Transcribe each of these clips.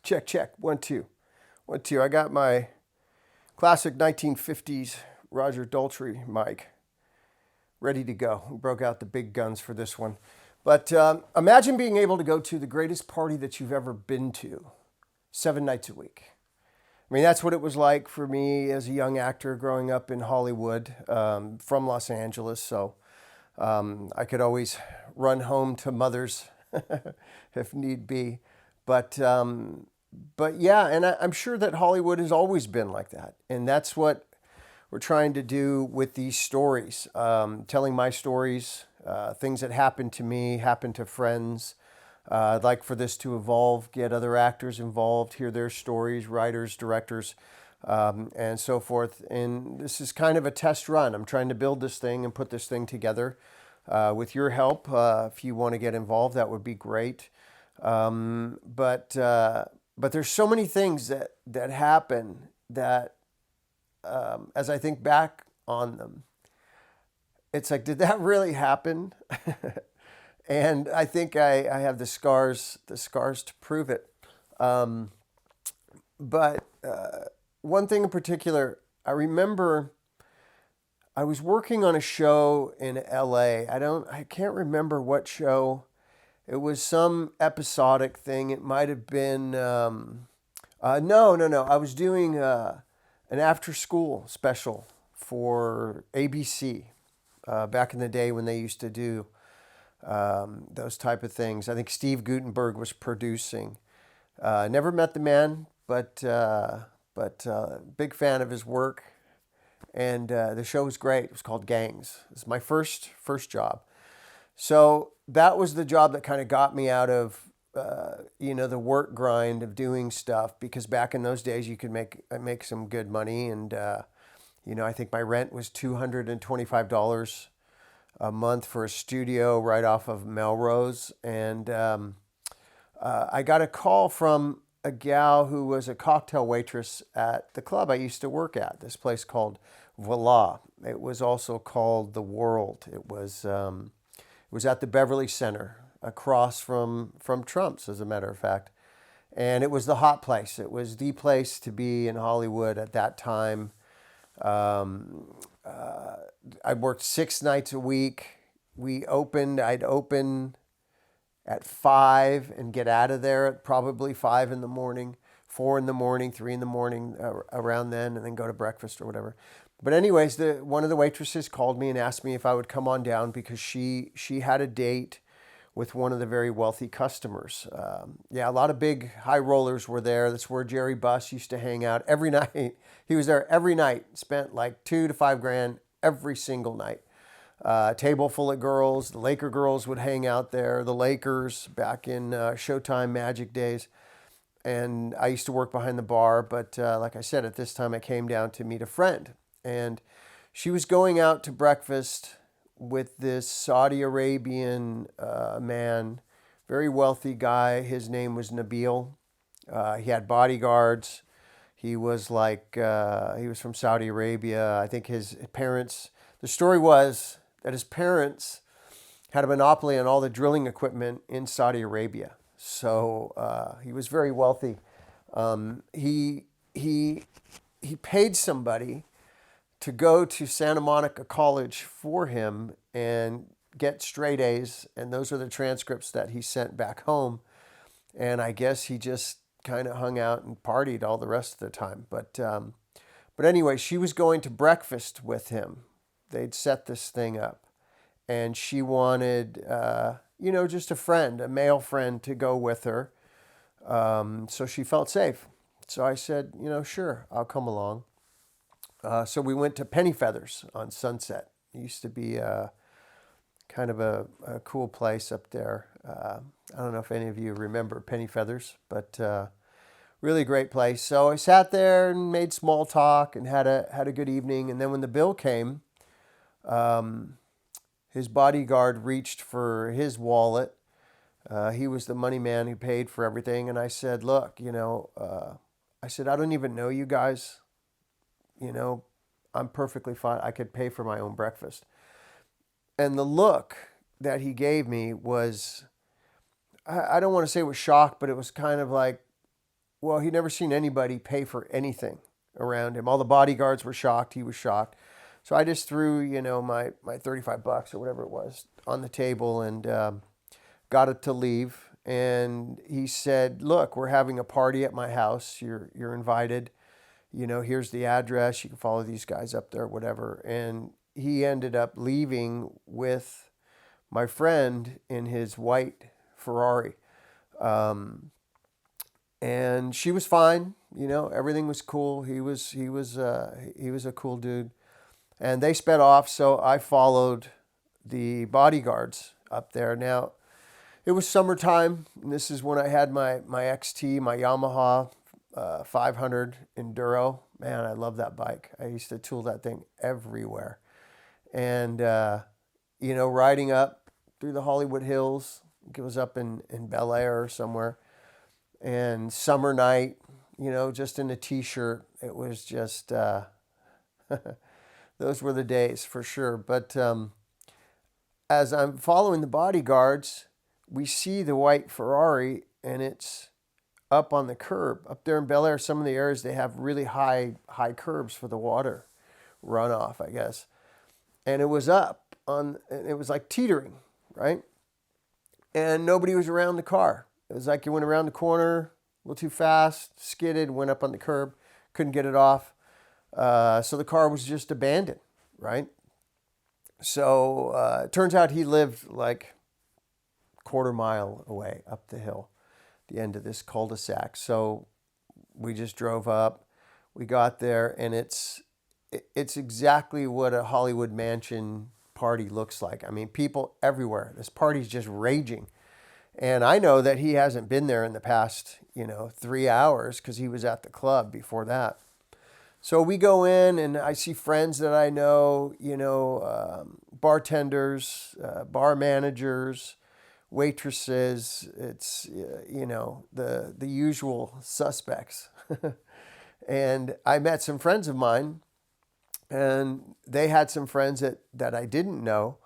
Check, check. 1, 2. 1, 2. I got my classic 1950s Roger Daltrey mic ready to go. We broke out the big guns for this one. But imagine being able to go to the greatest party that you've ever been to 7 nights a week. I mean, that's what it was like for me as a young actor growing up in Hollywood, from Los Angeles. So I could always run home to mother's if need be. But yeah, and I'm sure that Hollywood has always been like that. And that's what we're trying to do with these stories, telling my stories, things that happened to me, happened to friends. I'd like for this to evolve, get other actors involved, hear their stories, writers, directors, and so forth. And this is kind of a test run. I'm trying to build this thing and put this thing together with your help. If you want to get involved, that would be great. But there's so many things that happen that, as I think back on them, it's like, did that really happen? And I think I have the scars to prove it. But one thing in particular, I remember I was working on a show in LA. I can't remember what show. It was some episodic thing. It might have been, no. I was doing an after school special for ABC back in the day when they used to do those type of things. I think Steve Guttenberg was producing. Never met the man, but big fan of his work. And the show was great. It was called Gangs. It was my first job. So that was the job that kind of got me out of the work grind of doing stuff, because back in those days you could make some good money. And I think my rent was $225 a month for a studio right off of Melrose. And I got a call from a gal who was a cocktail waitress at the club I used to work at, this place called Voila. It was also called The World. It was at the Beverly Center, across from Trump's, as a matter of fact. And it was the hot place. It was the place to be in Hollywood at that time. I worked 6 nights a week. I'd open at 5 and get out of there at probably 5 in the morning, 4 in the morning, 3 in the morning, around then, and then go to breakfast or whatever. But anyways, one of the waitresses called me and asked me if I would come on down, because she had a date with one of the very wealthy customers. A lot of big high rollers were there. That's where Jerry Buss used to hang out every night. He was there every night, spent like $2 to $5 grand every single night. Table full of girls. The Laker girls would hang out there. The Lakers back in Showtime Magic days. And I used to work behind the bar. But like I said, at this time I came down to meet a friend. And she was going out to breakfast with this Saudi Arabian man, very wealthy guy. His name was Nabil. He had bodyguards. He was he was from Saudi Arabia. I think his parents, the story was that his parents had a monopoly on all the drilling equipment in Saudi Arabia. So he was very wealthy. He paid somebody to go to Santa Monica College for him and get straight A's. And those are the transcripts that he sent back home. And I guess he just kind of hung out and partied all the rest of the time. But anyway, she was going to breakfast with him. They'd set this thing up. And she wanted, just a friend, a male friend, to go with her. So she felt safe. So I said, sure, I'll come along. So we went to Penny Feathers on Sunset. It used to be kind of a cool place up there. I don't know if any of you remember Penny Feathers, but really great place. So I sat there and made small talk and had a good evening. And then when the bill came, his bodyguard reached for his wallet. He was the money man who paid for everything. And I said, look, I don't even know you guys. I'm perfectly fine. I could pay for my own breakfast. And the look that he gave me was, I don't want to say it was shock, but it was kind of like, well, he'd never seen anybody pay for anything around him. All the bodyguards were shocked. He was shocked. So I just threw, my $35 or whatever it was on the table and got it to leave. And he said, look, we're having a party at my house. You're invited. Here's the address. You can follow these guys up there, whatever. And he ended up leaving with my friend in his white Ferrari. And she was fine. Everything was cool. He was a cool dude. And they sped off. So I followed the bodyguards up there. Now, it was summertime. And this is when I had my XT, my Yamaha 500 Enduro. Man, I love that bike. I used to tool that thing everywhere. And, riding up through the Hollywood Hills. It was up in Bel Air or somewhere. And summer night, just in a t-shirt. It was just, those were the days for sure. But as I'm following the bodyguards, we see the white Ferrari and it's up on the curb. Up there in Bel Air, some of the areas, they have really high curbs for the water runoff, I guess. And it was up it was like teetering, right? And nobody was around the car. It was like you went around the corner a little too fast, skidded, went up on the curb, couldn't get it off. So the car was just abandoned, right? So it turns out he lived like a quarter mile away up the hill, the end of this cul-de-sac. So we just drove up. We got there, and it's exactly what a Hollywood mansion party looks like. I mean, people everywhere. This party's just raging. And I know that he hasn't been there in the past, 3 hours because he was at the club before that. So we go in and I see friends that I know, bartenders, bar managers, waitresses. It's, the usual suspects. And I met some friends of mine and they had some friends that I didn't know.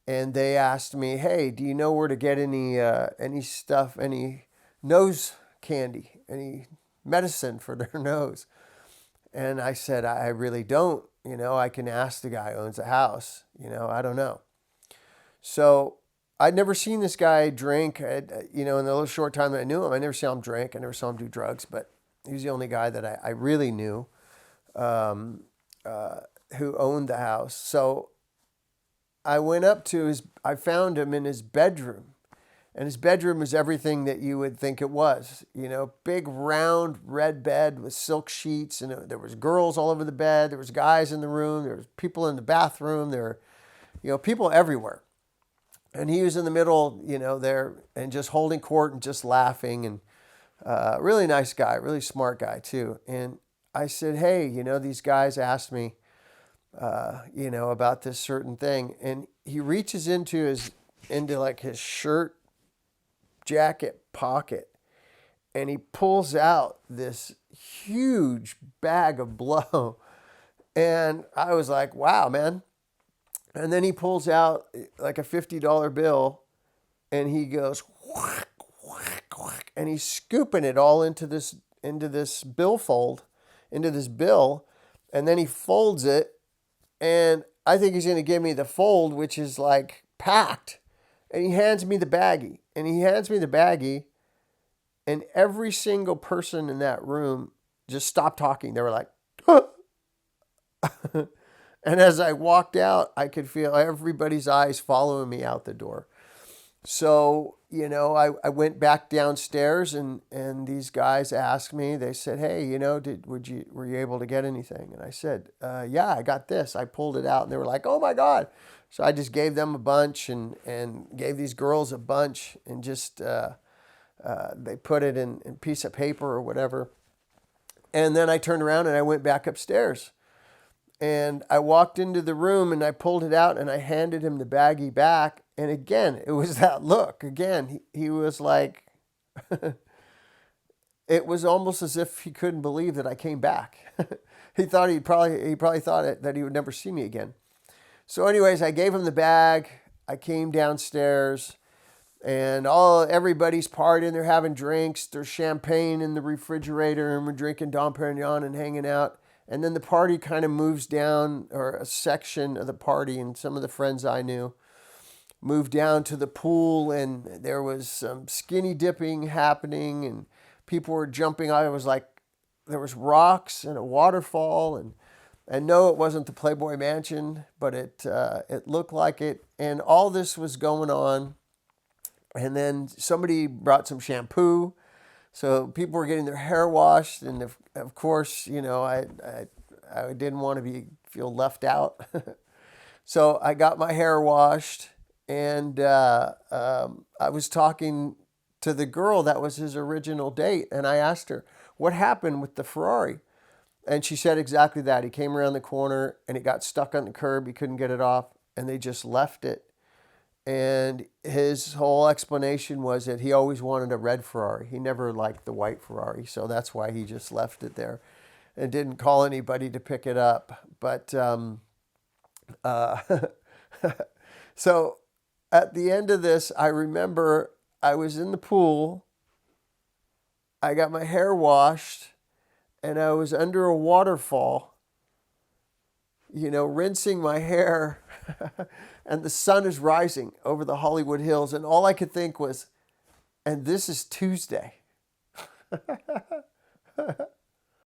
And they asked me, hey, do you know where to get any stuff, any nose candy, any medicine for their nose? And I said, I really don't. I can ask the guy who owns the house. I don't know. So I'd never seen this guy drink. In the little short time that I knew him, I never saw him drink. I never saw him do drugs. But he was the only guy that I really knew who owned the house. So I went up to I found him in his bedroom. And his bedroom was everything that you would think it was. Big round red bed with silk sheets. And there was girls all over the bed. There was guys in the room. There was people in the bathroom. There were, people everywhere. And he was in the middle, there and just holding court and just laughing. And really nice guy, really smart guy too. And I said, hey, these guys asked me, about this certain thing. And he reaches into his shirt jacket pocket and he pulls out this huge bag of blow. And I was like, wow, man. And then he pulls out like a $50 bill and he goes, whack, whack, whack, and he's scooping it all into this billfold, into this bill. And then he folds it. And I think he's going to give me the fold, which is like packed. And he hands me the baggie. And every single person in that room just stopped talking. They were like, huh. And as I walked out, I could feel everybody's eyes following me out the door. So, I went back downstairs and these guys asked me, they said, hey, were you able to get anything? And I said, yeah, I got this. I pulled it out and they were like, oh my God. So I just gave them a bunch and gave these girls a bunch and just, they put it in a piece of paper or whatever. And then I turned around and I went back upstairs. And I walked into the room and I pulled it out and I handed him the baggie back. And again, it was that look. Again, he was like, it was almost as if he couldn't believe that I came back. He probably thought that he would never see me again. So anyways, I gave him the bag. I came downstairs And everybody's partying. They're having drinks. There's champagne in the refrigerator, and we're drinking Dom Perignon and hanging out. And then the party kind of moves down, or a section of the party, and some of the friends I knew moved down to the pool, and there was some skinny dipping happening, and people were jumping. I was like, there was rocks and a waterfall, and no, it wasn't the Playboy Mansion, but it looked like it. And all this was going on. And then somebody brought some shampoo. So people were getting their hair washed. And of course, I didn't want to feel left out. So I got my hair washed. And I was talking to the girl that was his original date. And I asked her, what happened with the Ferrari? And she said exactly that. He came around the corner and it got stuck on the curb. He couldn't get it off. And they just left it. And his whole explanation was that he always wanted a red Ferrari. He never liked the white Ferrari. So that's why he just left it there and didn't call anybody to pick it up. But so at the end of this, I remember I was in the pool. I got my hair washed and I was under a waterfall, rinsing my hair. And the sun is rising over the Hollywood Hills. And all I could think was, and this is Tuesday.